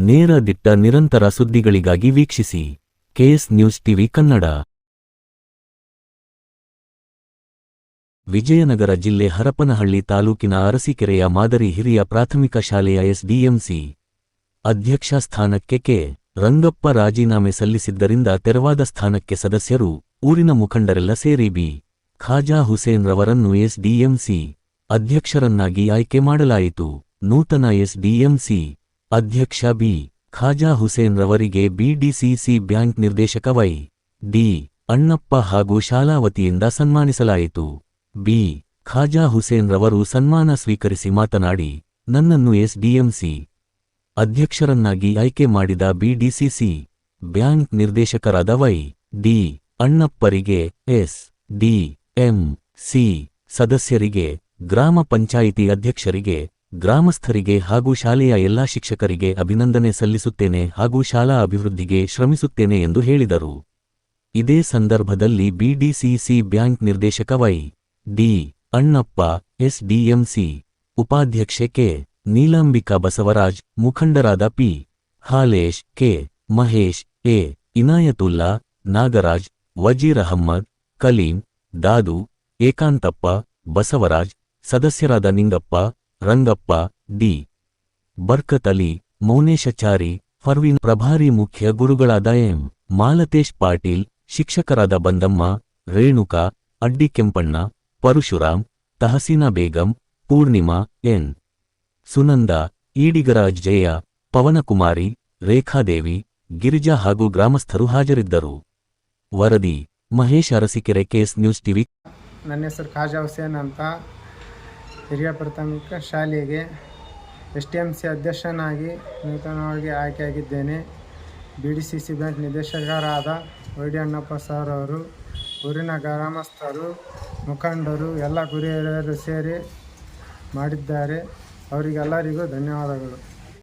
ನೇರ ದಿಟ್ಟ ನಿರಂತರ ಸುದ್ದಿಗಳಿಗಾಗಿ ವೀಕ್ಷಿಸಿ KS news TV Kannada. Vijayanagara ಜಿಲ್ಲೆ ಹರಪನಹಳ್ಳಿ ತಾಲೂಕಿನ ಅರಸೀಕೆರೆಯ ಮಾದರಿ ಹಿರಿಯ ಪ್ರಾಥಮಿಕ ಶಾಲೆಯ ಎಸ್ಡಿಎಂಸಿ ಅಧ್ಯಕ್ಷ ಸ್ಥಾನಕ್ಕೆ ಕೆ. ರಂಗಪ್ಪ ರಾಜೀನಾಮೆ ಸಲ್ಲಿಸಿದ್ದರಿಂದ ತೆರವಾದ ಸ್ಥಾನಕ್ಕೆ ಸದಸ್ಯರು, ಊರಿನ ಮುಖಂಡರೆಲ್ಲ ಸೇರಿ ಬಿ. ಖಾಜಾ ಹುಸೇನ್ ರವರನ್ನು ಎಸ್ಡಿಎಂಸಿ ಅಧ್ಯಕ್ಷರನ್ನಾಗಿ ಆಯ್ಕೆ ಮಾಡಲಾಯಿತು. ನೂತನ ಎಸ್ಡಿಎಂಸಿ ಅಧ್ಯಕ್ಷ ಬಿ. ಖಾಜಾ ಹುಸೇನ್ ರವರಿಗೆ ಬಿಡಿಸಿಸಿ ಬ್ಯಾಂಕ್ ನಿರ್ದೇಶಕ ವೈ. ಡಿ. ಅಣ್ಣಪ್ಪ ಹಾಗೂ ಶಾಲಾ ವತಿಯಿಂದ ಸನ್ಮಾನಿಸಲಾಯಿತು. ಬಿ. ಖಾಜಾ ಹುಸೇನ್ ರವರು ಸನ್ಮಾನ ಸ್ವೀಕರಿಸಿ ಮಾತನಾಡಿ, ನನ್ನನ್ನು ಎಸ್ಡಿಎಂಸಿ ಅಧ್ಯಕ್ಷರನ್ನಾಗಿ ಆಯ್ಕೆ ಮಾಡಿದ ಬಿಡಿಸಿಸಿ ಬ್ಯಾಂಕ್ ನಿರ್ದೇಶಕರಾದ ವೈ. ಡಿ. ಅಣ್ಣಪ್ಪರಿಗೆ, ಎಸ್.ಡಿ.ಎಂ.ಸಿ ಸದಸ್ಯರಿಗೆ, ಗ್ರಾಮ ಪಂಚಾಯಿತಿ ಅಧ್ಯಕ್ಷರಿಗೆ, ಗ್ರಾಮಸ್ಥರಿಗೆ ಹಾಗೂ ಶಾಲೆಯ ಎಲ್ಲಾ ಶಿಕ್ಷಕರಿಗೆ ಅಭಿನಂದನೆ ಸಲ್ಲಿಸುತ್ತೇನೆ ಹಾಗೂ ಶಾಲಾ ಅಭಿವೃದ್ಧಿಗೆ ಶ್ರಮಿಸುತ್ತೇನೆ ಎಂದು ಹೇಳಿದರು. ಇದೇ ಸಂದರ್ಭದಲ್ಲಿ ಬಿಡಿಸಿಸಿ ಬ್ಯಾಂಕ್ ನಿರ್ದೇಶಕ ವೈ. ಡಿ. ಅಣ್ಣಪ್ಪ, ಎಸ್ಡಿಎಂಸಿ ಉಪಾಧ್ಯಕ್ಷೆ ಕೆ. ನೀಲಾಂಬಿಕಾ ಬಸವರಾಜ್, ಮುಖಂಡರಾದ P. Halesh, K. Mahesh, A. Inayatulla, Nagaraj, Wazir Ahmed, Kaleem, Dadu, Ekantappa, Basavaraj, ಸದಸ್ಯರಾದ ನಿಂಗಪ್ಪ, ರಂಗಪ್ಪ, ಡಿ. ಬರ್ಕತ್ ಅಲಿ, ಮೌನೇಶಚಾರಿ, ಫರ್ವೀನ್, ಪ್ರಭಾರಿ ಮುಖ್ಯ ಗುರುಗಳಾದ ಎಂ. ಮಾಲತೇಶ್ ಪಾಟೀಲ್, ಶಿಕ್ಷಕರಾದ ಬಂದಮ್ಮ, ರೇಣುಕಾ, ಅಡ್ಡಿ ಕೆಂಪಣ್ಣ, ಪರಶುರಾಮ್, ತಹಸೀನಾ ಬೇಗಂ, ಪೂರ್ಣಿಮಾ, ಎನ್. ಸುನಂದ, ಈಡಿಗರಾಜ್ ಜಯ, ಪವನಕುಮಾರಿ, ರೇಖಾದೇವಿ, ಗಿರಿಜಾ ಹಾಗೂ ಗ್ರಾಮಸ್ಥರು ಹಾಜರಿದ್ದರು. ವರದಿ Mahesh, Arsikere, KS news TV. ನನ್ನ ಹೆಸರು ಖಾಜಾ ಹುಸೇನ್ ಅಂತ. ಹಿರಿಯ ಪ್ರಾಥಮಿಕ ಶಾಲೆಗೆ ಎಸ್ಡಿಎಂಸಿ ಅಧ್ಯಕ್ಷನಾಗಿ ನೂತನವಾಗಿ ಆಯ್ಕೆಯಾಗಿದ್ದೇನೆ. ಬಿಡಿಸಿಸಿ ಬ್ಯಾಂಕ್ ನಿರ್ದೇಶಕರಾದ ವೈ. ಡಿ. ಅಣ್ಣಪ್ಪ ಸರ್ ಅವರು, ಊರಿನ ಗ್ರಾಮಸ್ಥರು, ಮುಖಂಡರು ಎಲ್ಲ ಹಿರಿಯರು ಸೇರಿ ಮಾಡಿದ್ದಾರೆ. ಅವರಿಗೆಲ್ಲರಿಗೂ ಧನ್ಯವಾದಗಳು.